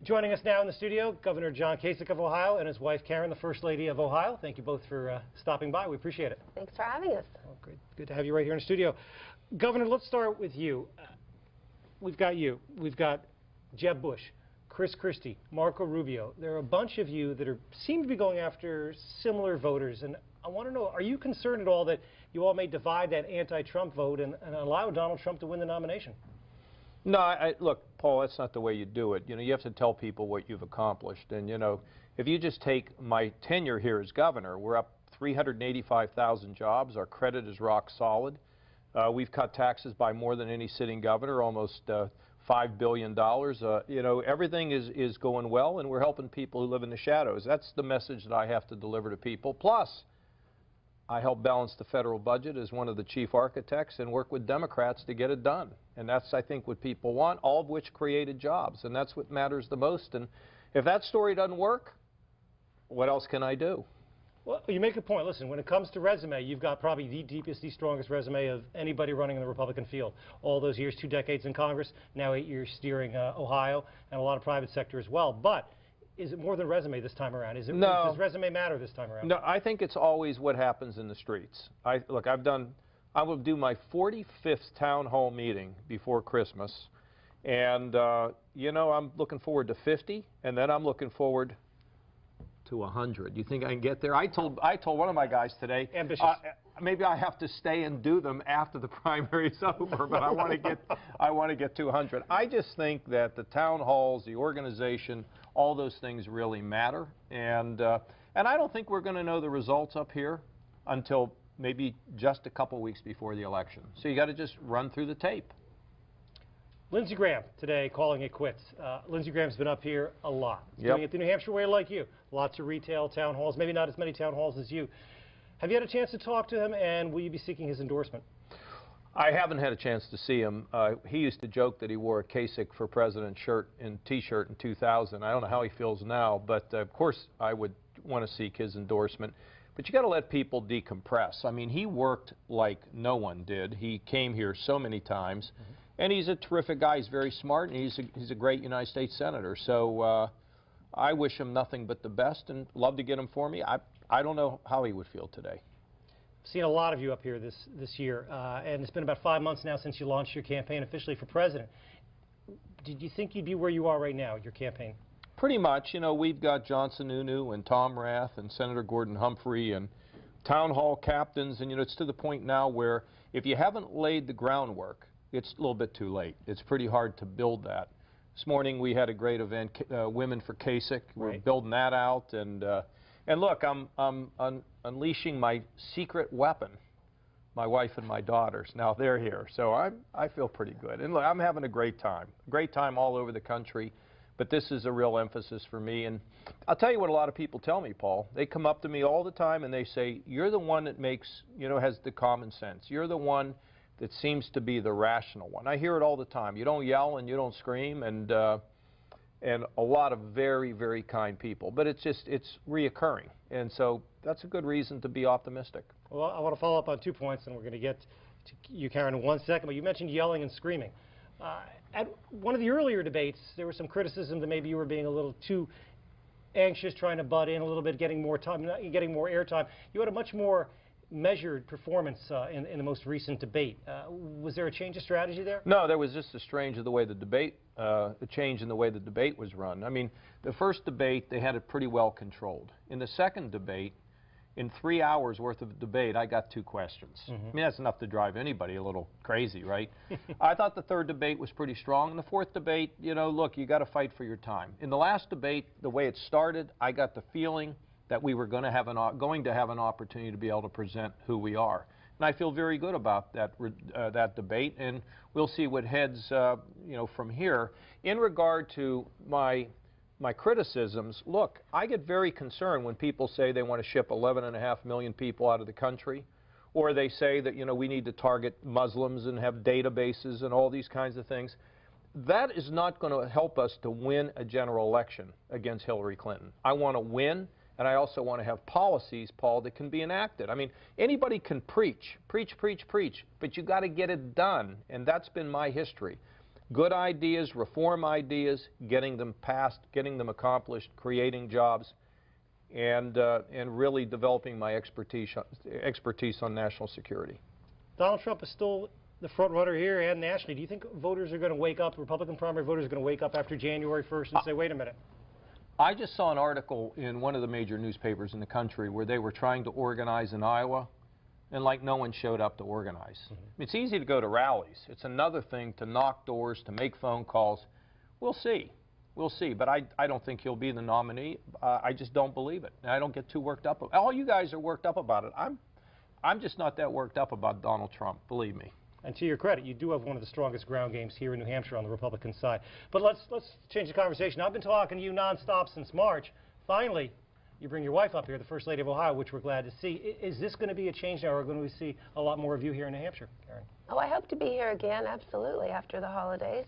Joining us now in the studio, Governor John Kasich of Ohio and his wife Karen, the First Lady of Ohio. Thank you both for stopping by. We appreciate it. Thanks for having us. Oh, good to have you right here in the studio. Governor, let's start with you. We've got you. We've got Jeb Bush, Chris Christie, Marco Rubio. There are a bunch of you that seem to be going after similar voters. And I want to know, are you concerned at all that you all may divide that anti-Trump vote and allow Donald Trump to win the nomination? No, look, Paul, that's not the way you do it. You know, you have to tell people what you've accomplished. And, you know, if you just take my tenure here as governor, we're up 385,000 jobs. Our credit is rock solid. We've cut taxes by more than any sitting governor, almost $5 billion. You know, everything is going well, and we're helping people who live in the shadows. That's the message that I have to deliver to people. Plus, I help balance the federal budget as one of the chief architects and work with Democrats to get it done. And that's, I think, what people want, all of which created jobs. And that's what matters the most. And if that story doesn't work, what else can I do? Well, you make a point. Listen, when it comes to resume, you've got probably the deepest, the strongest resume of anybody running in the Republican field. All those years, 2 decades in Congress, now 8 years steering Ohio, and a lot of private sector as well. But is it more than resume this time around? No. Does resume matter this time around? No, I think it's always what happens in the streets. Look, I will do my 45th town hall meeting before Christmas, and you know, I'm looking forward to 50, and then I'm looking forward to 100. You think I can get there? I told one of my guys today, ambitious. Maybe I have to stay and do them after the primary's over, but I want to get to 100. I just think that the town halls, the organization, all those things really matter, and I don't think we're going to know the results up here until maybe just a couple weeks before the election. So you got to just run through the tape. Lindsey Graham today calling it quits. Lindsey Graham's been up here a lot. He's Yep. doing it the New Hampshire way like you. Lots of retail town halls, maybe not as many town halls as you. Have you had a chance to talk to him, and will you be seeking his endorsement? I haven't had a chance to see him. He used to joke that he wore a Kasich for President shirt and T-shirt in 2000. I don't know how he feels now, but of course I would want to seek his endorsement. But you got to let people decompress. I mean, he worked like no one did. He came here so many times, and he's a terrific guy. He's very smart, and he's a great United States Senator. So I wish him nothing but the best, and love to get him for me. I don't know how he would feel today. I've seen a lot of you up here this year, and it's been about 5 months now since you launched your campaign officially for president. Did you think you'd be where you are right now, your campaign? Pretty much. You know, we've got John Sununu and Tom Rath and Senator Gordon Humphrey and town hall captains, and you know, it's to the point now where if you haven't laid the groundwork, it's a little bit too late. It's pretty hard to build that. This morning we had a great event, Women for Kasich. We're building that out, and look, I'm unleashing my secret weapon, my wife and my daughters. Now they're here, so I feel pretty good. And look, I'm having a great time all over the country. But this is a real emphasis for me. And I'll tell you what a lot of people tell me, Paul. They come up to me all the time and they say, you're the one that makes, you know, has the common sense. You're the one that seems to be the rational one. I hear it all the time. You don't yell and you don't scream, and a lot of very, very kind people. But it's reoccurring. And so that's a good reason to be optimistic. Well, I want to follow up on 2 points, and we're going to get to you, Karen, in 1 second. But you mentioned yelling and screaming. At one of the earlier debates, there was some criticism that maybe you were being a little too anxious, trying to butt in a little bit, getting more time, getting more airtime. You had a much more measured performance in the most recent debate. Was there a change of strategy there? No, there was just a change in the way the debate was run. I mean, the first debate, they had it pretty well controlled. In the second debate, in 3 hours worth of debate, I got 2 questions. I mean, that's enough to drive anybody a little crazy, right? I thought the third debate was pretty strong. In the fourth debate, you know, look, you got to fight for your time. In the last debate, the way it started, I got the feeling that we were going to have an opportunity to be able to present who we are. And I feel very good about that debate, and we'll see what heads, you know, from here. In regard to my criticisms, look, I get very concerned when people say they want to ship 11.5 million people out of the country, or they say that, you know, we need to target Muslims and have databases and all these kinds of things. That is not going to help us to win a general election against Hillary Clinton. I want to win, and I also want to have policies, Paul, that can be enacted. I mean, anybody can preach, but you got to get it done, and that's been my history. good ideas, reform ideas, getting them passed, getting them accomplished, creating jobs, and really developing my expertise on national security. Donald Trump is still the front runner here and nationally. Do you think voters are going to wake up, Republican primary voters are going to wake up after January 1st and say, wait a minute? I just saw an article in one of the major newspapers in the country where they were trying to organize in Iowa, and like no one showed up to organize. It's easy to go to rallies. It's another thing to knock doors, to make phone calls. We'll see. We'll see. But I don't think he'll be the nominee. I just don't believe it. I don't get too worked up. All you guys are worked up about it. I'm just not that worked up about Donald Trump, believe me. And to your credit, you do have one of the strongest ground games here in New Hampshire on the Republican side. But let's change the conversation. I've been talking to you nonstop since March. Finally, you bring your wife up here, the First Lady of Ohio, which we're glad to see. Is this going to be a change now, or are we going to see a lot more of you here in New Hampshire, Karen? Oh, I hope to be here again, absolutely, after the holidays.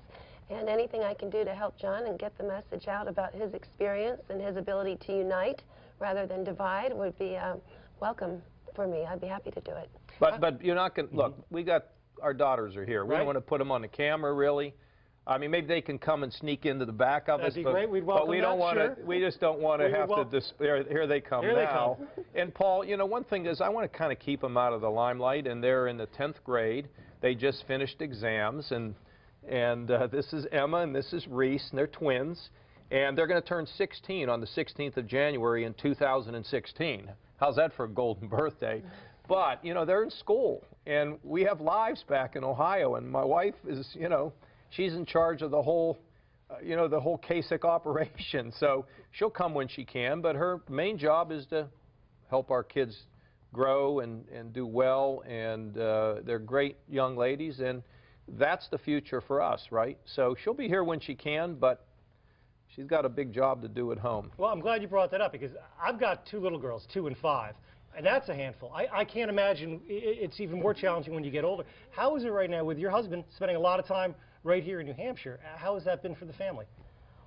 And anything I can do to help John and get the message out about his experience and his ability to unite rather than divide would be welcome for me. I'd be happy to do it. But you're not going to, look, we got, our daughters are here. We don't want to put them on the camera, really. I mean, maybe they can come and sneak into the back of us. That'd be great. We'd welcome but we don't want to. We just don't want to have to. Here they come now. And Paul, you know, one thing is I want to kind of keep them out of the limelight. And they're in the 10th grade. They just finished exams, and this is Emma and this is Reese, and they're twins, and they're going to turn 16 on the 16th of January in 2016. How's that for a golden birthday? But, you know, they're in school, and we have lives back in Ohio, and my wife is, you know, she's in charge of the whole, you know, the whole Kasich operation. So she'll come when she can, but her main job is to help our kids grow and do well, and they're great young ladies, and that's the future for us, right? So she'll be here when she can, but she's got a big job to do at home. Well, I'm glad you brought that up, because I've got two little girls, 2 and 5. And that's a handful. I can't imagine it's even more challenging when you get older. How is it right now with your husband spending a lot of time right here in New Hampshire? How has that been for the family?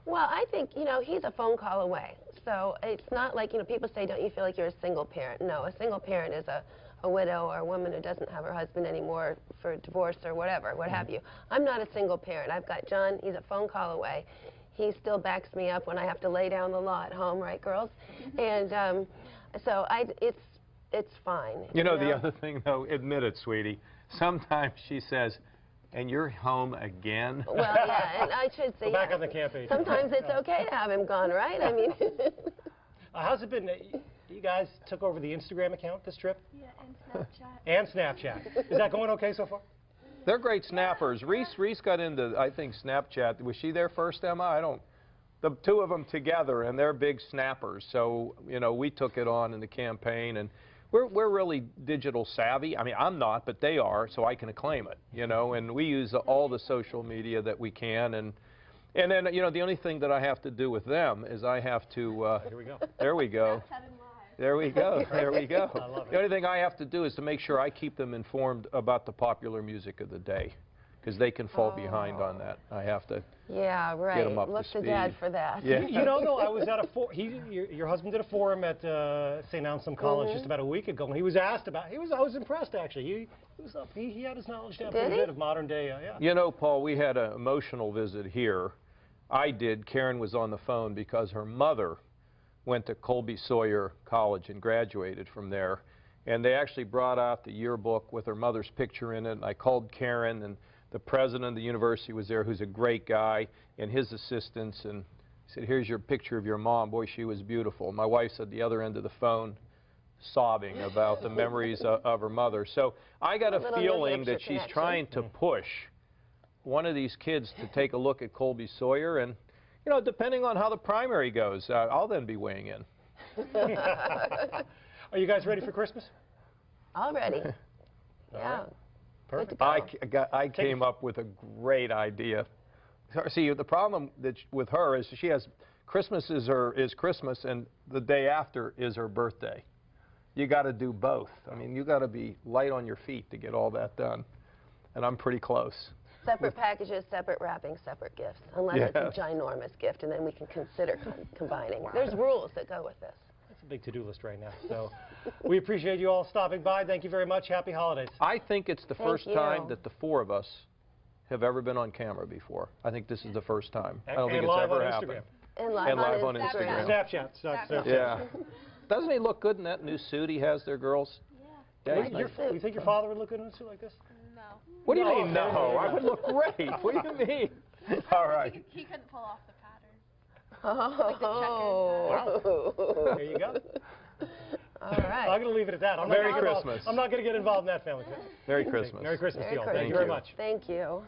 Well, I think, you know, he's a phone call away. So it's not like, you know, people say, don't you feel like you're a single parent? No, a single parent is a widow or a woman who doesn't have her husband anymore for divorce or whatever, what have you. I'm not a single parent. I've got John. He's a phone call away. He still backs me up when I have to lay down the law at home, right, girls? And so it's fine. You know, the other thing, though, admit it, sweetie. Sometimes she says, and you're home again? Well, yeah, and I should say, back on the campaign. Sometimes it's okay to have him gone, right? I mean. How's it been? You guys took over the Instagram account this trip? Yeah, and Snapchat. And Snapchat. Is that going okay so far? They're great snappers. Reese got into, I think, Snapchat. Was she there first, Emma? I don't. The two of them together, and they're big snappers. So, you know, we took it on in the campaign, and we're really digital savvy. I mean, I'm not, but they are, so I can claim it, you know, and we use all the social media that we can. And then, you know, the only thing that I have to do with them is I have to, here we go. There we go. There we go. There we go. I love it. The only thing I have to do is to make sure I keep them informed about the popular music of the day, because they can fall behind on that. I have to get them up Look to speed. Dad for that. Yeah. You know, though, I was at a your husband did a forum at St. Anselm College just about a week ago, and he was asked about. I was impressed, actually. He had his knowledge down pretty good of modern day. Yeah. You know, Paul, we had an emotional visit here. I did. Karen was on the phone because her mother went to Colby Sawyer College and graduated from there, and they actually brought out the yearbook with her mother's picture in it. And I called Karen, and the president of the university was there, who's a great guy, and his assistants, and he said, here's your picture of your mom. Boy, she was beautiful. My wife's at the other end of the phone sobbing about the memories of her mother. So I got a feeling that she's trying to push one of these kids to take a look at Colby Sawyer, and, you know, depending on how the primary goes, I'll then be weighing in. Are you guys ready for Christmas? All ready. Yeah. Perfect. I came up with a great idea. See, the problem with her is she has Christmas is Christmas, and the day after is her birthday. You got to do both. I mean, you got to be light on your feet to get all that done, and I'm pretty close. Separate packages, separate wrapping, separate gifts, unless it's a ginormous gift, and then we can consider combining. Wow. There's rules that go with this. That's a big to-do list right now. So we appreciate you all stopping by. Thank you very much. Happy holidays. I think it's the first time that the four of us have ever been on camera before. I think this is the first time. I don't And think it's live ever on happened. Instagram. And live on Instagram. Snapchat. Snapchat. Yeah. Doesn't he look good in that new suit he has there, girls? Yeah. You think your father would look good in a suit like this? No. What do you No, mean, no? okay. I would look great. What do you mean? All right. He couldn't pull off the pattern. Oh. There you go. All right. I'm going to leave it at that. Merry Christmas. I'm not going to get involved in that family. Merry Christmas. Merry Christmas to you all. Merry Thank you very Christmas. much. Thank you.